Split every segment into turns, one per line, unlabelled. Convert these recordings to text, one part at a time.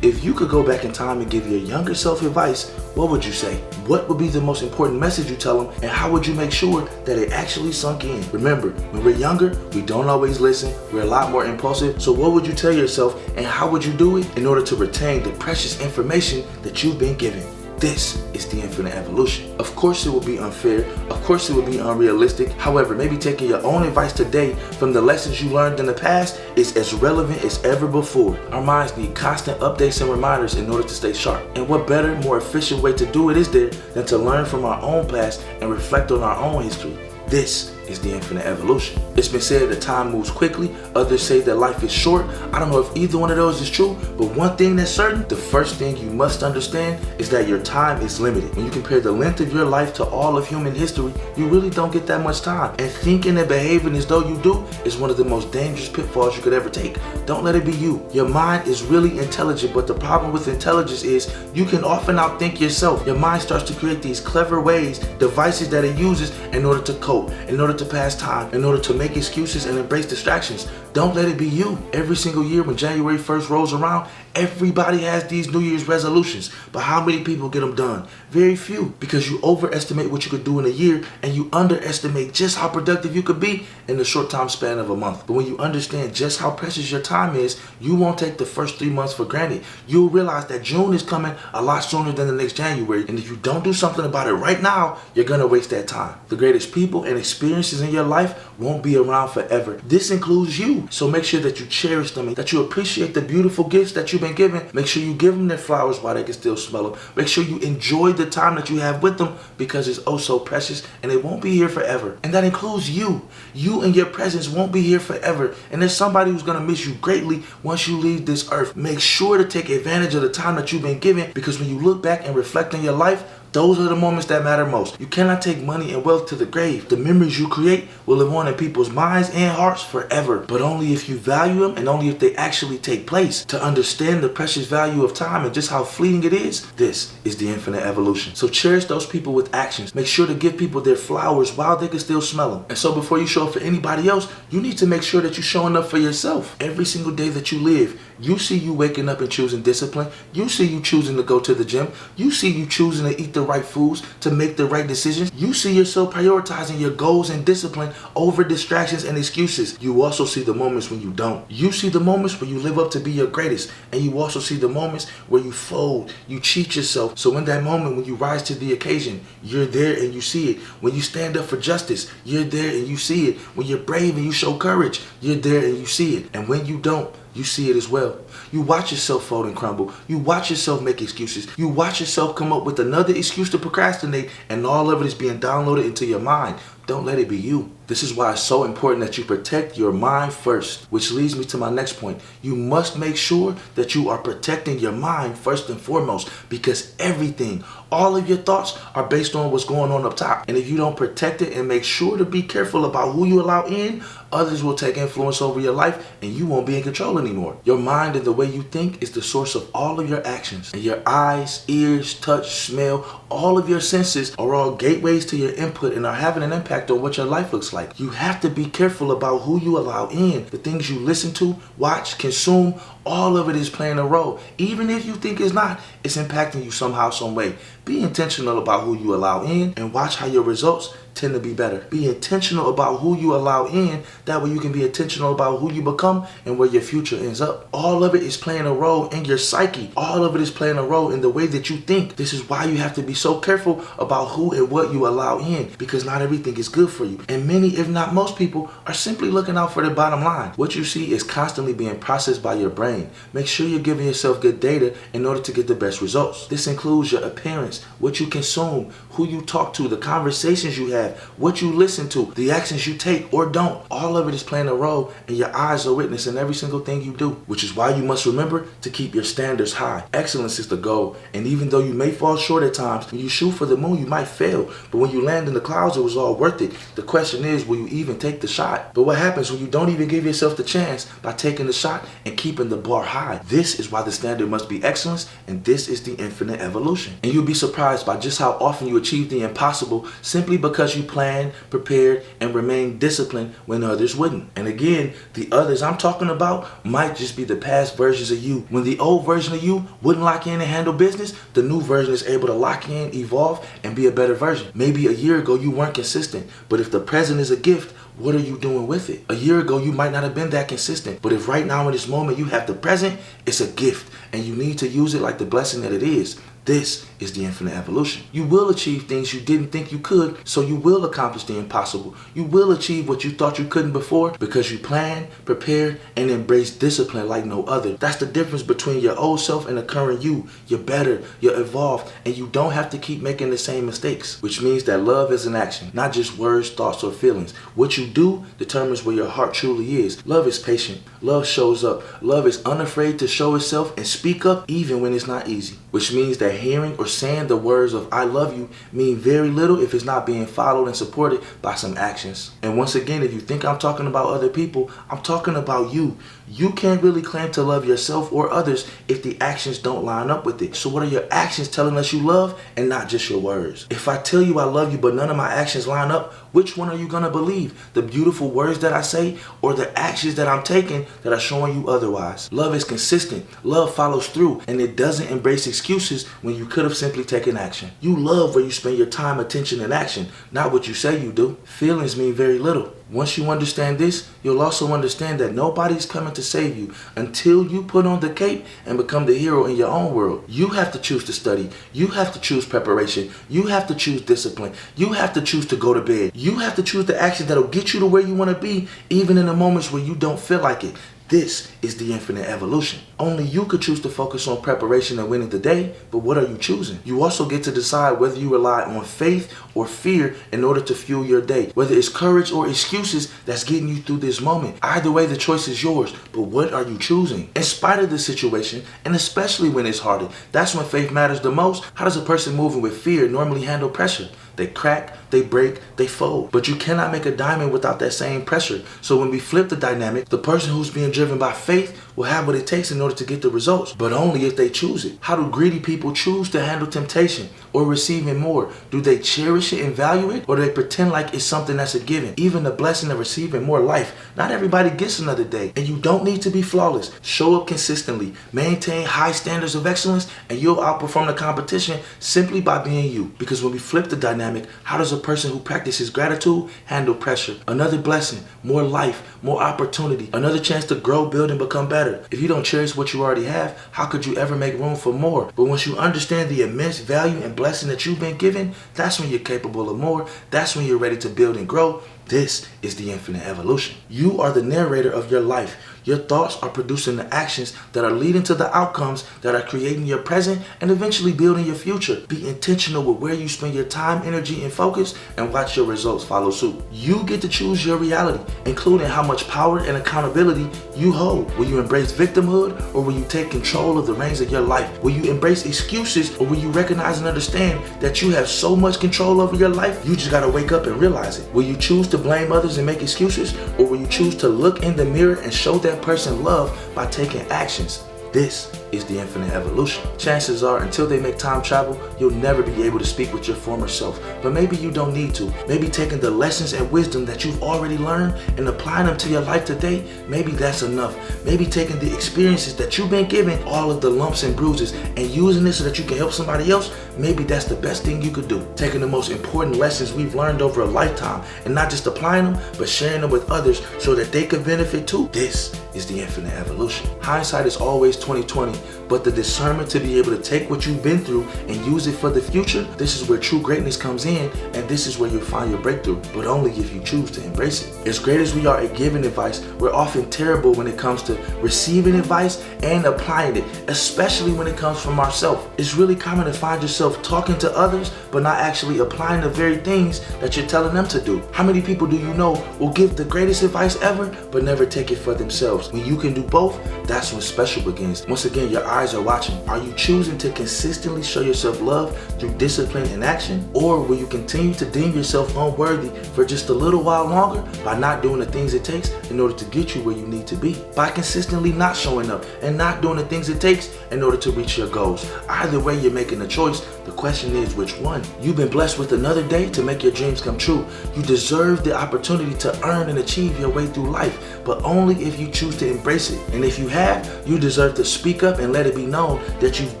If you could go back in time and give your younger self advice, what would you say? What would be the most important message you tell them, and how would you make sure that it actually sunk in? Remember, when we're younger, we don't always listen, we're a lot more impulsive, so what would you tell yourself and how would you do it in order to retain the precious information that you've been given? This is the infinite evolution. Of course it will be unfair, of course it will be unrealistic. However, maybe taking your own advice today from the lessons you learned in the past is as relevant as ever before. Our minds need constant updates and reminders in order to stay sharp. And what better, more efficient way to do it is there than to learn from our own past and reflect on our own history. This is the infinite evolution. It's been said that time moves quickly, others say that life is short. I don't know if either one of those is true, but one thing that's certain, the first thing you must understand is that your time is limited. When you compare the length of your life to all of human history, you really don't get that much time. And thinking and behaving as though you do is one of the most dangerous pitfalls you could ever take. Don't let it be you. Your mind is really intelligent, but the problem with intelligence is you can often outthink yourself. Your mind starts to create these clever ways, devices that it uses in order to cope, in order to pass time, in order to make excuses and embrace distractions. Don't let it be you. Every single year when January 1st rolls around, everybody has these New Year's resolutions, but how many people get them done? Very few, because you overestimate what you could do in a year and you underestimate just how productive you could be in the short time span of a month. But when you understand just how precious your time is, you won't take the first 3 months for granted. You'll realize that June is coming a lot sooner than the next January, and if you don't do something about it right now, you're gonna waste that time. The greatest people and experiences in your life won't be around forever. This includes you. So make sure that you cherish them, that you appreciate the beautiful gifts that you've been given. Make sure you give them their flowers while they can still smell them. Make sure you enjoy the time that you have with them because it's oh so precious and it won't be here forever. And that includes you. You and your presence won't be here forever. And there's somebody who's going to miss you greatly once you leave this earth. Make sure to take advantage of the time that you've been given, because when you look back and reflect on your life, those are the moments that matter most. You cannot take money and wealth to the grave. The memories you create will live on in people's minds and hearts forever, but only if you value them and only if they actually take place. To understand the precious value of time and just how fleeting it is, this is the infinite evolution. So cherish those people with actions. Make sure to give people their flowers while they can still smell them. And so before you show up for anybody else, you need to make sure that you're showing up for yourself. Every single day that you live, you see you waking up and choosing discipline. You see you choosing to go to the gym. You see you choosing to eat the right foods, to make the right decisions. You see yourself prioritizing your goals and discipline over distractions and excuses. You also see the moments when you don't. You see the moments where you live up to be your greatest, and you also see the moments where you fold, you cheat yourself. So in that moment when you rise to the occasion, you're there and you see it. When you stand up for justice, you're there and you see it. When you're brave and you show courage, you're there and you see it. And when you don't, you see it as well. You watch yourself fold and crumble. You watch yourself make excuses. You watch yourself come up with another excuse to procrastinate, and all of it is being downloaded into your mind. Don't let it be you. This is why it's so important that you protect your mind first, which leads me to my next point. You must make sure that you are protecting your mind first and foremost, because everything, all of your thoughts are based on what's going on up top. And if you don't protect it and make sure to be careful about who you allow in, others will take influence over your life and you won't be in control anymore. Your mind and the way you think is the source of all of your actions. And your eyes, ears, touch, smell, all of your senses are all gateways to your input and are having an impact on what your life looks like. You have to be careful about who you allow in. The things you listen to, watch, consume, all of it is playing a role. Even if you think it's not, it's impacting you somehow, some way. Be intentional about who you allow in and watch how your results tend to be better. Be intentional about who you allow in. That way you can be intentional about who you become and where your future ends up. All of it is playing a role in your psyche. All of it is playing a role in the way that you think. This is why you have to be so careful about who and what you allow in, because not everything is good for you. And many, if not most people, are simply looking out for their bottom line. What you see is constantly being processed by your brain. Make sure you're giving yourself good data in order to get the best results. This includes your appearance, what you consume, who you talk to, the conversations you have, what you listen to, the actions you take or don't. All of it is playing a role, and your eyes are witnessing every single thing you do, which is why you must remember to keep your standards high. Excellence is the goal, and even though you may fall short at times, when you shoot for the moon, you might fail, but when you land in the clouds, it was all worth it. The question is, will you even take the shot? But what happens when you don't even give yourself the chance by taking the shot and keeping the bar high. This is why the standard must be excellence, and this is the infinite evolution. And you'll be surprised by just how often you achieve the impossible simply because you planned, prepared, and remained disciplined when others wouldn't. And again, the others I'm talking about might just be the past versions of you. When the old version of you wouldn't lock in and handle business, the new version is able to lock in, evolve, and be a better version. Maybe a year ago you weren't consistent, but if the present is a gift, what are you doing with it? A year ago, you might not have been that consistent, but if right now in this moment you have the present, it's a gift, and you need to use it like the blessing that it is. This is the infinite evolution. You will achieve things you didn't think you could, so you will accomplish the impossible. You will achieve what you thought you couldn't before because you planned, prepared, and embraced discipline like no other. That's the difference between your old self and the current you. You're better, you're evolved, and you don't have to keep making the same mistakes, which means that love is an action, not just words, thoughts, or feelings. What you do determines where your heart truly is. Love is patient. Love shows up. Love is unafraid to show itself and speak up even when it's not easy, which means that hearing or saying the words of I love you mean very little if it's not being followed and supported by some actions. And once again, if you think I'm talking about other people, I'm talking about you. You can't really claim to love yourself or others if the actions don't line up with it. So what are your actions telling us you love and not just your words? If I tell you I love you but none of my actions line up, which one are you going to believe? The beautiful words that I say or the actions that I'm taking that are showing you otherwise? Love is consistent. Love follows through, and it doesn't embrace excuses when you could have simply taken action. You love where you spend your time, attention, and action, not what you say you do. Feelings mean very little. Once you understand this, you'll also understand that nobody's coming to save you until you put on the cape and become the hero in your own world. You have to choose to study. You have to choose preparation. You have to choose discipline. You have to choose to go to bed. You have to choose the actions that'll get you to where you want to be, even in the moments where you don't feel like it. This is the infinite evolution. Only you could choose to focus on preparation and winning the day, but what are you choosing? You also get to decide whether you rely on faith or fear in order to fuel your day, whether it's courage or excuses that's getting you through this moment. Either way, the choice is yours, but what are you choosing? In spite of the situation, and especially when it's harder, that's when faith matters the most. How does a person moving with fear normally handle pressure? They crack, they break, they fold. But you cannot make a diamond without that same pressure. So when we flip the dynamic, the person who's being driven by faith will have what it takes in order to get the results, but only if they choose it. How do greedy people choose to handle temptation or receiving more? Do they cherish it and value it, or do they pretend like it's something that's a given? Even the blessing of receiving more life, not everybody gets another day, and you don't need to be flawless. Show up consistently, maintain high standards of excellence, and you'll outperform the competition simply by being you. Because when we flip the dynamic, how does a person who practices gratitude handle pressure? Another blessing, more life, more opportunity, another chance to grow, build, and become better. If you don't cherish what you already have, how could you ever make room for more? But once you understand the immense value and blessing that you've been given, that's when you're capable of more. That's when you're ready to build and grow. This is the infinite evolution. You are the narrator of your life. Your thoughts are producing the actions that are leading to the outcomes that are creating your present and eventually building your future. Be intentional with where you spend your time, energy, and focus, and watch your results follow suit. You get to choose your reality, including how much power and accountability you hold. Will you embrace victimhood, or will you take control of the reins of your life? Will you embrace excuses, or will you recognize and understand that you have so much control over your life, you just gotta wake up and realize it? Will you choose to blame others and make excuses, or will you choose to look in the mirror and show that person love by taking actions? This is the infinite evolution. Chances are, until they make time travel, you'll never be able to speak with your former self. But maybe you don't need to. Maybe taking the lessons and wisdom that you've already learned and applying them to your life today, maybe that's enough. Maybe taking the experiences that you've been given, all of the lumps and bruises, and using this so that you can help somebody else, maybe that's the best thing you could do. Taking the most important lessons we've learned over a lifetime and not just applying them, but sharing them with others so that they could benefit too. This is the infinite evolution. Hindsight is always 20/20, but the discernment to be able to take what you've been through and use it for the future, this is where true greatness comes in, and this is where you'll find your breakthrough, but only if you choose to embrace it. As great as we are at giving advice, we're often terrible when it comes to receiving advice and applying it, especially when it comes from ourselves. It's really common to find yourself talking to others, but not actually applying the very things that you're telling them to do. How many people do you know will give the greatest advice ever, but never take it for themselves? When you can do both, that's when special begins. Once again, your eyes are watching. Are you choosing to consistently show yourself love through discipline and action? Or will you continue to deem yourself unworthy for just a little while longer by not doing the things it takes in order to get you where you need to be? By consistently not showing up and not doing the things it takes in order to reach your goals. Either way, you're making a choice. The question is, which one? You've been blessed with another day to make your dreams come true. You deserve the opportunity to earn and achieve your way through life, but only if you choose to embrace it. And if you have, you deserve to speak up and let it be known that you've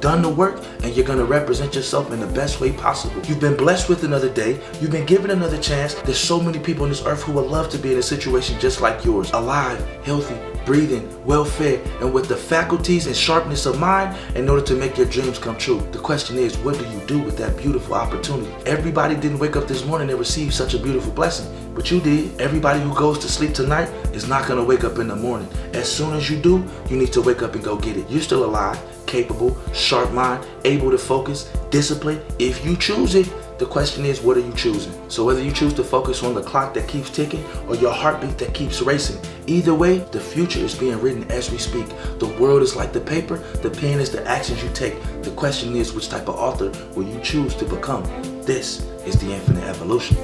done the work and you're going to represent yourself in the best way possible. You've been blessed with another day. You've been given another chance. There's so many people on this earth who would love to be in a situation just like yours. Alive, healthy, breathing, well-fed, and with the faculties and sharpness of mind in order to make your dreams come true. The question is, what do you do with that beautiful opportunity? Everybody didn't wake up this morning and receive such a beautiful blessing, but you did. Everybody who goes to sleep tonight is not going to wake up in the morning. As soon as you do, you need to wake up and go get it. You're still alive, capable, sharp mind, able to focus, discipline. If you choose it, the question is, what are you choosing? So whether you choose to focus on the clock that keeps ticking or your heartbeat that keeps racing, either way, the future is being written as we speak. The world is like the paper, the pen is the actions you take. The question is, which type of author will you choose to become? This is the Infinite Evolution.